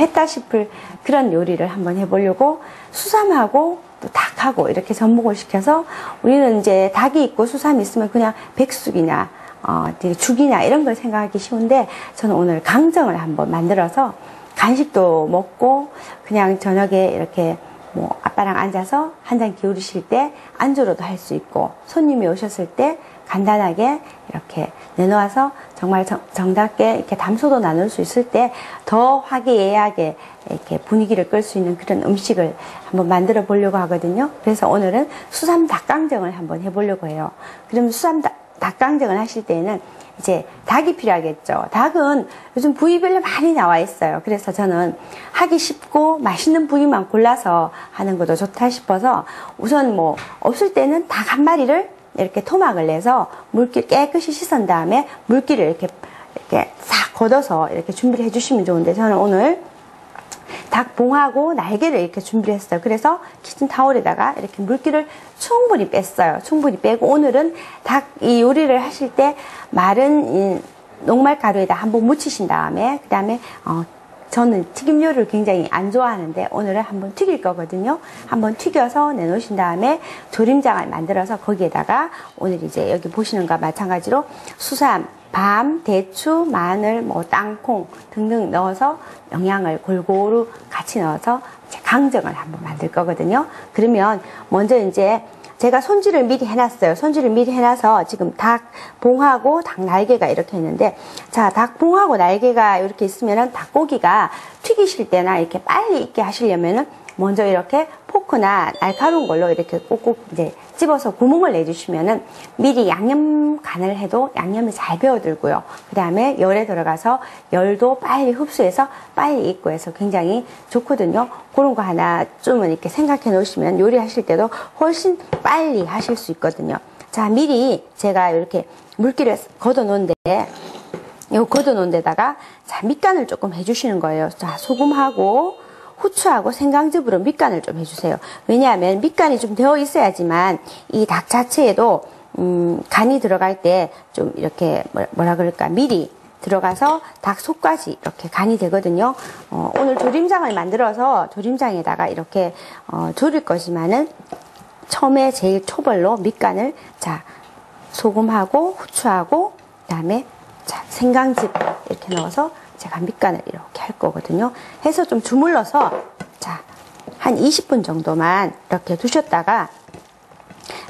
했다 싶을 그런 요리를 한번 해보려고 수삼하고 또 닭하고 이렇게 접목을 시켜서 우리는 이제 닭이 있고 수삼이 있으면 그냥 백숙이나 죽이나 이런 걸 생각하기 쉬운데 저는 오늘 강정을 한번 만들어서 간식도 먹고 그냥 저녁에 이렇게 뭐 아빠랑 앉아서 한 잔 기울이실 때 안주로도 할 수 있고 손님이 오셨을 때 간단하게 이렇게 내놓아서 정말 정답게 이렇게 담소도 나눌 수 있을 때 더 화기애애하게 이렇게 분위기를 끌 수 있는 그런 음식을 한번 만들어 보려고 하거든요. 그래서 오늘은 수삼 닭강정을 한번 해보려고 해요. 그럼 수삼 닭강정을 하실 때에는 이제 닭이 필요하겠죠. 닭은 요즘 부위별로 많이 나와 있어요. 그래서 저는 하기 쉽고 맛있는 부위만 골라서 하는 것도 좋다 싶어서 우선 뭐 없을 때는 닭 한 마리를 이렇게 토막을 내서 물기 깨끗이 씻은 다음에 물기를 이렇게 싹 걷어서 이렇게 준비를 해주시면 좋은데 저는 오늘 닭봉하고 날개를 이렇게 준비를 했어요. 그래서 키친타올에다가 이렇게 물기를 충분히 뺐어요. 충분히 빼고 오늘은 이 요리를 하실 때 마른 녹말 가루에다 한번 묻히신 다음에 그 다음에 저는 튀김 요리를 굉장히 안 좋아하는데 오늘은 한번 튀길 거거든요. 한번 튀겨서 내놓으신 다음에 조림장을 만들어서 거기에다가 오늘 이제 여기 보시는 것과 마찬가지로 수삼, 밤, 대추, 마늘, 뭐 땅콩 등등 넣어서 영양을 골고루 같이 넣어서 이제 강정을 한번 만들 거거든요. 그러면 먼저 이제 제가 손질을 미리 해놨어요. 손질을 미리 해놔서 지금 닭봉하고 닭 날개가 이렇게 있는데 자, 닭봉하고 날개가 이렇게 있으면은 닭고기가 튀기실 때나 이렇게 빨리 익게 하시려면은 먼저 이렇게 포크나 날카로운 걸로 이렇게 꼭꼭 이제 집어서 구멍을 내주시면은 미리 양념 간을 해도 양념이 잘 배어들고요. 그 다음에 열에 들어가서 열도 빨리 흡수해서 빨리 익고 해서 굉장히 좋거든요. 그런 거 하나쯤은 이렇게 생각해 놓으시면 요리하실 때도 훨씬 빨리 하실 수 있거든요. 자, 미리 제가 이렇게 물기를 걷어 놓은데 요 걷어 놓은 데다가 자, 밑간을 조금 해주시는 거예요. 자, 소금하고 후추하고 생강즙으로 밑간을 좀 해주세요. 왜냐하면 밑간이 좀 되어 있어야지만 이 닭 자체에도 간이 들어갈 때 좀 이렇게 뭐라 그럴까 미리 들어가서 닭 속까지 이렇게 간이 되거든요. 오늘 조림장을 만들어서 조림장에다가 이렇게 졸일 거지만은 처음에 제일 초벌로 밑간을 자 소금하고 후추하고 그다음에 자 생강즙 이렇게 넣어서 제가 밑간을 이렇게 할 거거든요. 해서 좀 주물러서 자, 한 20분 정도만 이렇게 두셨다가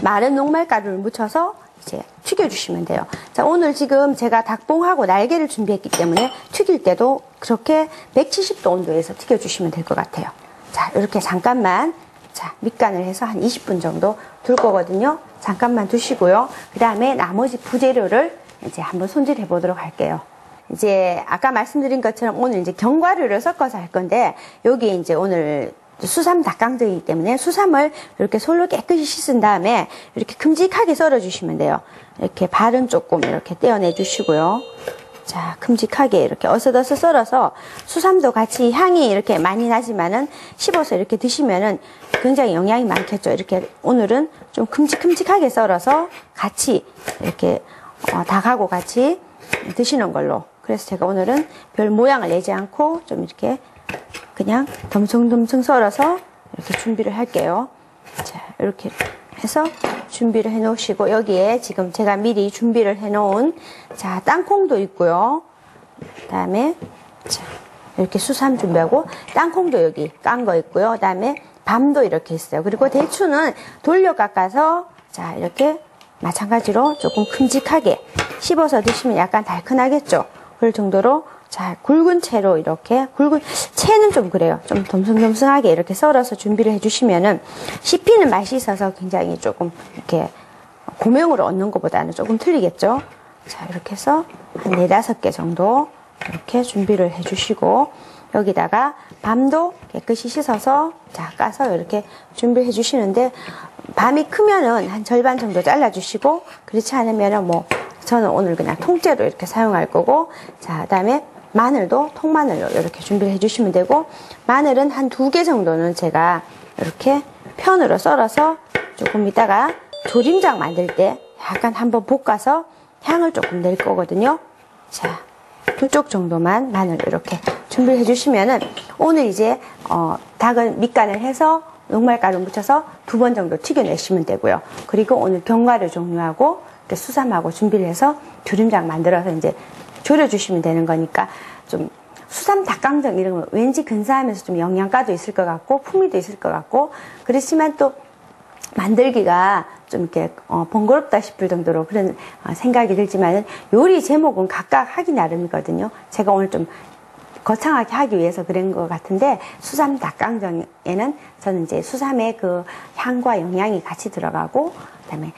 마른 녹말가루를 묻혀서 이제 튀겨주시면 돼요. 자, 오늘 지금 제가 닭봉하고 날개를 준비했기 때문에 튀길 때도 그렇게 170도 온도에서 튀겨주시면 될 것 같아요. 자, 이렇게 잠깐만 자, 밑간을 해서 한 20분 정도 둘 거거든요. 잠깐만 두시고요. 그 다음에 나머지 부재료를 이제 한번 손질해 보도록 할게요. 이제 아까 말씀드린 것처럼 오늘 이제 견과류를 섞어서 할 건데 여기 이제 오늘 수삼 닭강정이기 때문에 수삼을 이렇게 솔로 깨끗이 씻은 다음에 이렇게 큼직하게 썰어 주시면 돼요. 이렇게 발은 조금 이렇게 떼어내 주시고요. 자, 큼직하게 이렇게 어슷어슷 썰어서 수삼도 같이 향이 이렇게 많이 나지만은 씹어서 이렇게 드시면은 굉장히 영양이 많겠죠. 이렇게 오늘은 좀 큼직큼직하게 썰어서 같이 이렇게 닭하고 같이 드시는 걸로. 그래서 제가 오늘은 별 모양을 내지 않고 좀 이렇게 그냥 덤성덤성 썰어서 이렇게 준비를 할게요. 자, 이렇게 해서 준비를 해 놓으시고 여기에 지금 제가 미리 준비를 해 놓은 자, 땅콩도 있고요. 그 다음에 자, 이렇게 수삼 준비하고 땅콩도 여기 깐 거 있고요. 그 다음에 밤도 이렇게 있어요. 그리고 대추는 돌려 깎아서 자, 이렇게 마찬가지로 조금 큼직하게 씹어서 드시면 약간 달큰하겠죠. 그럴 정도로 자 굵은 채로 이렇게 굵은 채는 좀 그래요. 좀 덤성덤성하게 이렇게 썰어서 준비를 해주시면은 씹히는 맛이 있어서 굉장히 조금 이렇게 고명으로 얻는 것보다는 조금 틀리겠죠. 자 이렇게 해서 한 4-5개 정도 이렇게 준비를 해주시고 여기다가 밤도 깨끗이 씻어서 자 까서 이렇게 준비해 주시는데 밤이 크면은 한 절반 정도 잘라 주시고 그렇지 않으면은 뭐 저는 오늘 그냥 통째로 이렇게 사용할 거고 자 그다음에 마늘도 통마늘로 이렇게 준비를 해주시면 되고 마늘은 한 2개 정도는 제가 이렇게 편으로 썰어서 조금 이따가 조림장 만들 때 약간 한번 볶아서 향을 조금 낼 거거든요. 자 2쪽 정도만 마늘 이렇게 준비를 해주시면은 오늘 이제 닭은 밑간을 해서 녹말가루 묻혀서 2번 정도 튀겨내시면 되고요. 그리고 오늘 견과류 종류하고 이렇게 수삼하고 준비를 해서 조림장 만들어서 이제 졸여주시면 되는 거니까 좀 수삼 닭강정 이런 거 왠지 근사하면서 좀 영양가도 있을 것 같고 풍미도 있을 것 같고 그렇지만 또 만들기가 좀 이렇게 번거롭다 싶을 정도로 그런 생각이 들지만 요리 제목은 각각 하기 나름이거든요. 제가 오늘 좀 거창하게 하기 위해서 그런 것 같은데 수삼 닭강정에는 저는 이제 수삼의 그 향과 영양이 같이 들어가고 그다음에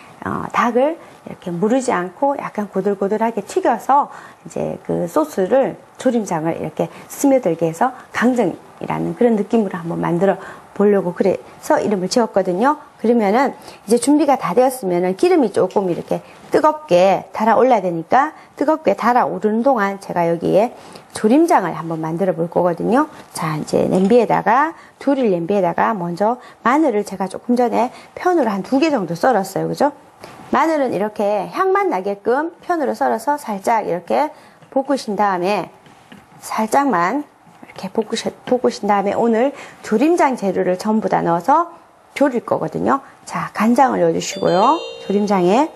닭을 이렇게 무르지 않고 약간 고들고들하게 튀겨서 이제 그 소스를 조림장을 이렇게 스며들게 해서 강정이라는 그런 느낌으로 한번 만들어 보려고 그래서 이름을 지었거든요. 그러면은 이제 준비가 다 되었으면은 기름이 조금 이렇게 뜨겁게 달아올라야 되니까 뜨겁게 달아오르는 동안 제가 여기에 조림장을 한번 만들어 볼 거거든요. 자, 이제 냄비에다가 조릴 냄비에다가 먼저 마늘을 제가 조금 전에 편으로 한 2개 정도 썰었어요. 그죠? 마늘은 이렇게 향만 나게끔 편으로 썰어서 살짝 이렇게 볶으신 다음에 살짝만 이렇게 볶으신 다음에 오늘 조림장 재료를 전부 다 넣어서 졸일 거거든요. 자, 간장을 넣어주시고요. 조림장에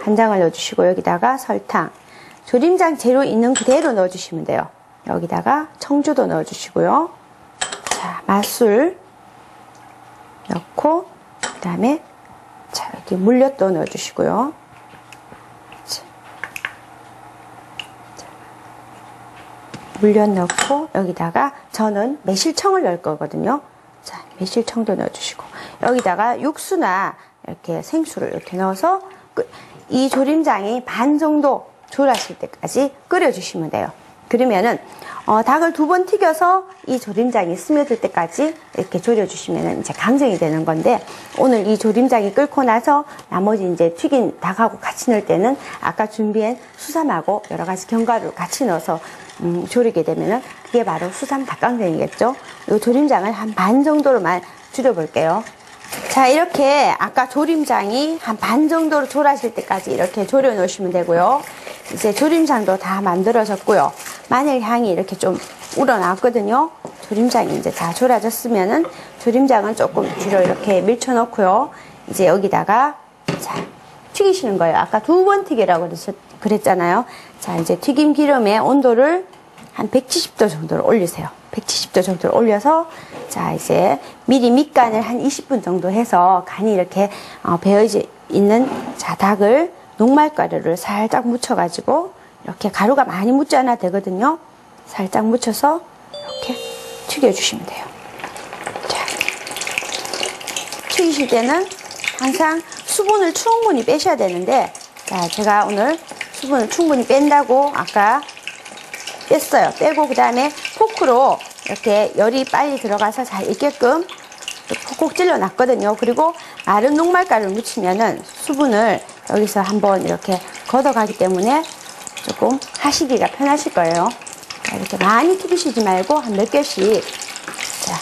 간장을 넣어주시고 여기다가 설탕, 조림장 재료 있는 그대로 넣어주시면 돼요. 여기다가 청주도 넣어주시고요. 자, 맛술 넣고 그 다음에 자, 여기 물엿도 넣어주시고요. 물엿 넣고 여기다가 저는 매실청을 넣을 거거든요. 자, 매실청도 넣어주시고 여기다가 육수나 이렇게 생수를 이렇게 넣어서 이 조림장이 반 정도 졸았을 때까지 끓여주시면 돼요. 그러면은 닭을 2번 튀겨서 이 조림장이 스며들 때까지 이렇게 졸여주시면 이제 강정이 되는 건데 오늘 이 조림장이 끓고 나서 나머지 이제 튀긴 닭하고 같이 넣을 때는 아까 준비한 수삼하고 여러 가지 견과류를 같이 넣어서 졸이게 되면은 그게 바로 수삼 닭강정이겠죠. 이 조림장을 한 반 정도로만 줄여볼게요. 자, 이렇게 아까 조림장이 한 반 정도로 졸아질 때까지 이렇게 졸여 놓으시면 되고요. 이제 조림장도 다 만들어졌고요. 마늘 향이 이렇게 좀 우러나왔거든요. 조림장이 이제 다 졸아졌으면은 조림장은 조금 뒤로 이렇게 밀쳐 놓고요. 이제 여기다가 자, 튀기시는 거예요. 아까 2번 튀기라고 그랬잖아요. 자, 이제 튀김 기름의 온도를 한 170도 정도로 올리세요. 170도 정도로 올려서 자, 이제 미리 밑간을 한 20분 정도 해서 간이 이렇게 배어져 있는 자, 닭을 녹말가루를 살짝 묻혀가지고 이렇게 가루가 많이 묻지 않아도 되거든요. 살짝 묻혀서 이렇게 튀겨주시면 돼요. 자, 튀기실 때는 항상 수분을 충분히 빼셔야 되는데 자, 제가 오늘 수분을 충분히 뺀다고 아까 뺐어요. 빼고 그 다음에 포크로 이렇게 열이 빨리 들어가서 잘 익게끔 콕콕 찔러 놨거든요. 그리고 마른 녹말가루를 묻히면은 수분을 여기서 한번 이렇게 걷어가기 때문에 조금 하시기가 편하실 거예요. 자, 이렇게 많이 튀기시지 말고 한 몇 개씩. 자,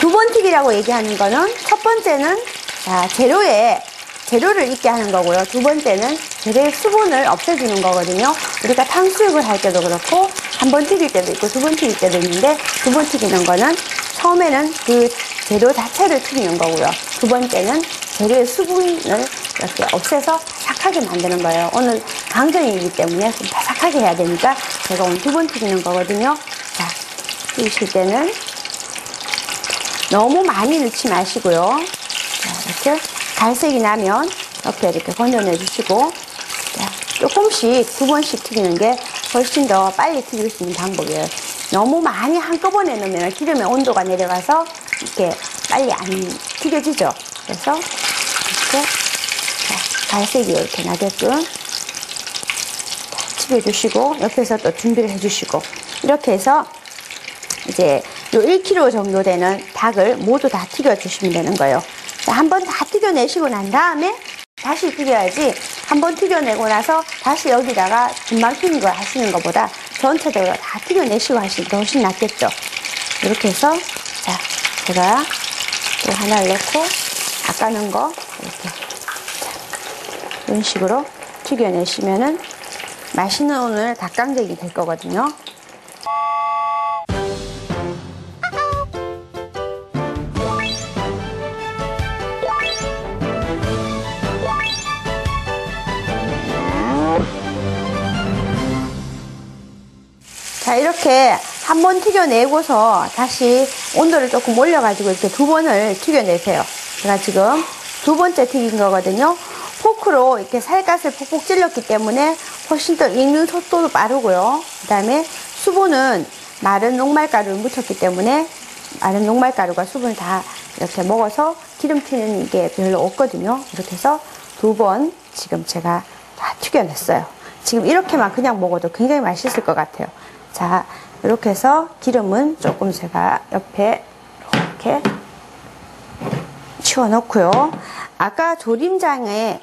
2번 튀기라고 얘기하는 거는 첫 번째는 자, 재료를 익게 하는 거고요. 2번째는 재료의 수분을 없애주는 거거든요. 우리가 탕수육을 할 때도 그렇고 한 번 튀길 때도 있고 2번 튀길 때도 있는데 2번 튀기는 거는 처음에는 그 재료 자체를 튀기는 거고요. 2번째는 재료의 수분을 이렇게 없애서 삭하게 만드는 거예요. 오늘 강정이기 때문에 좀 바삭하게 해야 되니까 제가 오늘 2번 튀기는 거거든요. 자, 튀기실 때는 너무 많이 넣지 마시고요. 자, 이렇게 갈색이 나면 옆에 이렇게 건져내 주시고 자, 조금씩 2번씩 튀기는 게 훨씬 더 빨리 튀길 수 있는 방법이에요. 너무 많이 한꺼번에 넣으면 기름의 온도가 내려가서 이렇게 빨리 안 튀겨지죠. 그래서 이렇게 자, 갈색이 이렇게 나게끔 튀겨주시고 옆에서 또 준비를 해주시고 이렇게 해서 이제 요 1kg 정도 되는 닭을 모두 다 튀겨주시면 되는 거예요. 한번 다 튀겨내시고 난 다음에 다시 튀겨야지 한 번 튀겨내고 나서 다시 여기다가 금방 튀긴 거 하시는 것보다 전체적으로 다 튀겨내시고 하시는 게 훨씬 낫겠죠. 이렇게 해서 자, 제가 또 하나를 넣고 아까 넣은 거 이렇게 자, 이런 식으로 튀겨내시면은 맛있는 오늘 닭강정이 될 거거든요. 이렇게 한 번 튀겨내고서 다시 온도를 조금 올려가지고 이렇게 2번을 튀겨내세요. 제가 지금 2번째 튀긴 거거든요. 포크로 이렇게 살갗을 푹푹 찔렀기 때문에 훨씬 더 익는 속도도 빠르고요. 그 다음에 수분은 마른 녹말가루를 묻혔기 때문에 마른 녹말가루가 수분을 다 이렇게 먹어서 기름 튀는 게 별로 없거든요. 이렇게 해서 2번 지금 제가 다 튀겨냈어요. 지금 이렇게만 그냥 먹어도 굉장히 맛있을 것 같아요. 자, 이렇게 해서 기름은 조금 제가 옆에 이렇게 치워놓고요. 아까 조림장을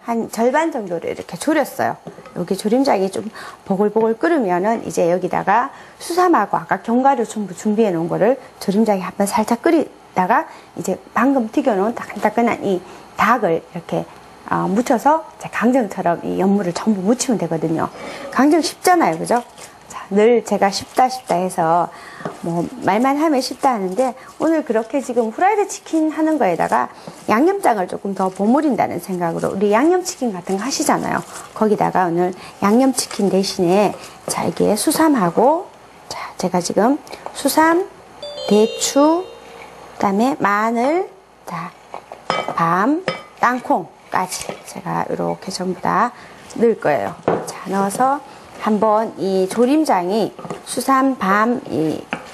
한 절반 정도를 이렇게 졸였어요. 여기 조림장이 좀 보글보글 끓으면은 이제 여기다가 수삼하고 아까 견과류 전부 준비해 놓은 거를 조림장에 한번 살짝 끓이다가 이제 방금 튀겨놓은 따끈따끈한 이 닭을 이렇게 묻혀서 강정처럼 이 연물을 전부 묻히면 되거든요. 강정 쉽잖아요, 그죠? 자, 늘 제가 쉽다 해서 뭐 말만 하면 쉽다 하는데 오늘 그렇게 지금 후라이드 치킨 하는 거에다가 양념장을 조금 더 버무린다는 생각으로 우리 양념치킨 같은 거 하시잖아요. 거기다가 오늘 양념치킨 대신에 자, 이게 수삼하고 자, 제가 지금 수삼, 대추, 그다음에 마늘, 자, 밤, 땅콩까지 제가 이렇게 전부 다 넣을 거예요. 자, 넣어서 한번 이 조림장이 수삼, 밤,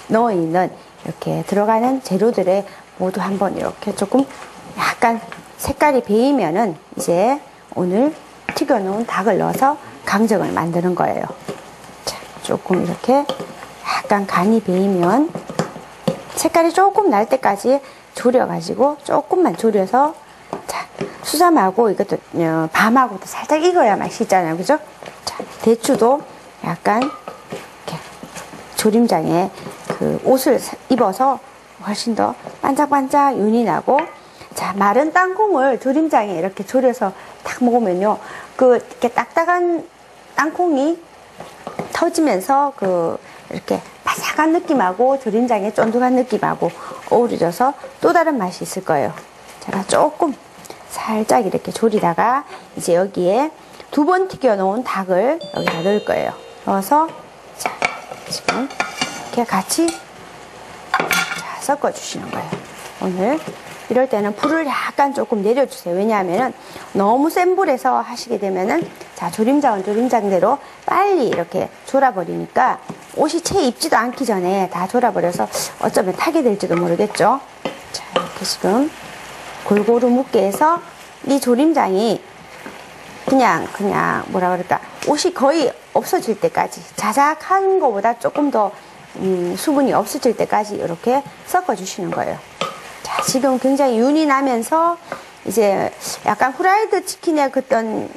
넣어 있는 이렇게 들어가는 재료들에 모두 한번 이렇게 조금 약간 색깔이 배이면은 이제 오늘 튀겨놓은 닭을 넣어서 강정을 만드는 거예요. 자, 조금 이렇게 약간 간이 배이면 색깔이 조금 날 때까지 졸여가지고 조금만 졸여서 자, 수삼하고 이것도 밤하고도 살짝 익어야 맛있잖아요, 그죠? 자, 대추도 약간 이렇게 조림장에 그 옷을 입어서 훨씬 더 반짝반짝 윤이 나고 자, 마른 땅콩을 조림장에 이렇게 졸여서 딱 먹으면요, 그 이렇게 딱딱한 땅콩이 터지면서 그 이렇게 바삭한 느낌하고 조림장의 쫀득한 느낌하고 어우러져서 또 다른 맛이 있을 거예요. 제가 조금 살짝 이렇게 졸이다가 이제 여기에 2번 튀겨 놓은 닭을 여기다 넣을 거예요. 넣어서 자, 지금 이렇게 같이 자, 섞어 주시는 거예요. 오늘 이럴 때는 불을 약간 조금 내려주세요. 왜냐하면은 너무 센 불에서 하시게 되면은 자, 조림장은 조림장대로 빨리 이렇게 졸아버리니까 옷이 채 입지도 않기 전에 다 졸아버려서 어쩌면 타게 될지도 모르겠죠. 자, 이렇게 지금 골고루 묻게 해서 이 조림장이 그냥 뭐라 그럴까, 옷이 거의 없어질 때까지, 자작한 것보다 조금 더 수분이 없어질 때까지 이렇게 섞어 주시는 거예요. 자, 지금 굉장히 윤이 나면서 이제 약간 후라이드 치킨의 그떤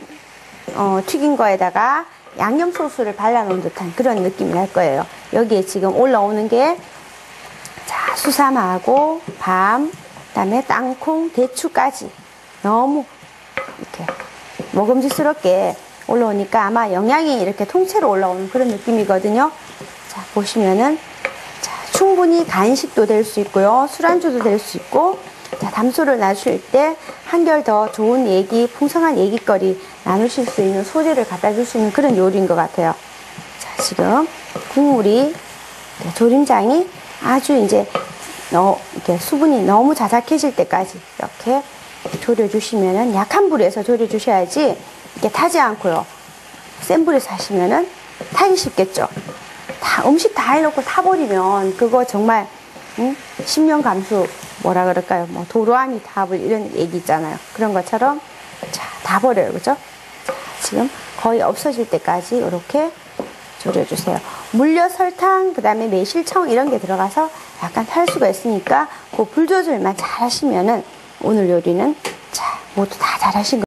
튀긴 거에다가 양념 소스를 발라놓은 듯한 그런 느낌이 날 거예요. 여기에 지금 올라오는 게 자, 수삼하고 밤, 그다음에 땅콩, 대추까지 너무 이렇게 먹음직스럽게 올라오니까 아마 영양이 이렇게 통째로 올라오는 그런 느낌이거든요. 자, 보시면은 자, 충분히 간식도 될 수 있고요, 술안주도 될 수 있고, 자, 담소를 나누실 때 한결 더 좋은 얘기, 풍성한 얘기거리 나누실 수 있는 소재를 갖다 줄 수 있는 그런 요리인 것 같아요. 자, 지금 국물이 조림장이 아주 이제 이렇게 수분이 너무 자작해질 때까지 이렇게 졸여주시면은 약한 불에서 졸여주셔야지 이게 타지 않고요. 센 불에서 하시면은 타기 쉽겠죠. 음식 다 해놓고 타버리면 그거 정말 신명감수 뭐라 그럴까요? 뭐 도로아니 타불 이런 얘기 있잖아요. 그런 것처럼 자, 다 버려요, 그죠? 자, 지금 거의 없어질 때까지 이렇게 졸여주세요. 물엿, 설탕, 그 다음에 매실청 이런 게 들어가서 약간 탈 수가 있으니까 그 불 조절만 잘 하시면은 오늘 요리는 자, 모두 다 잘 하신 거예요.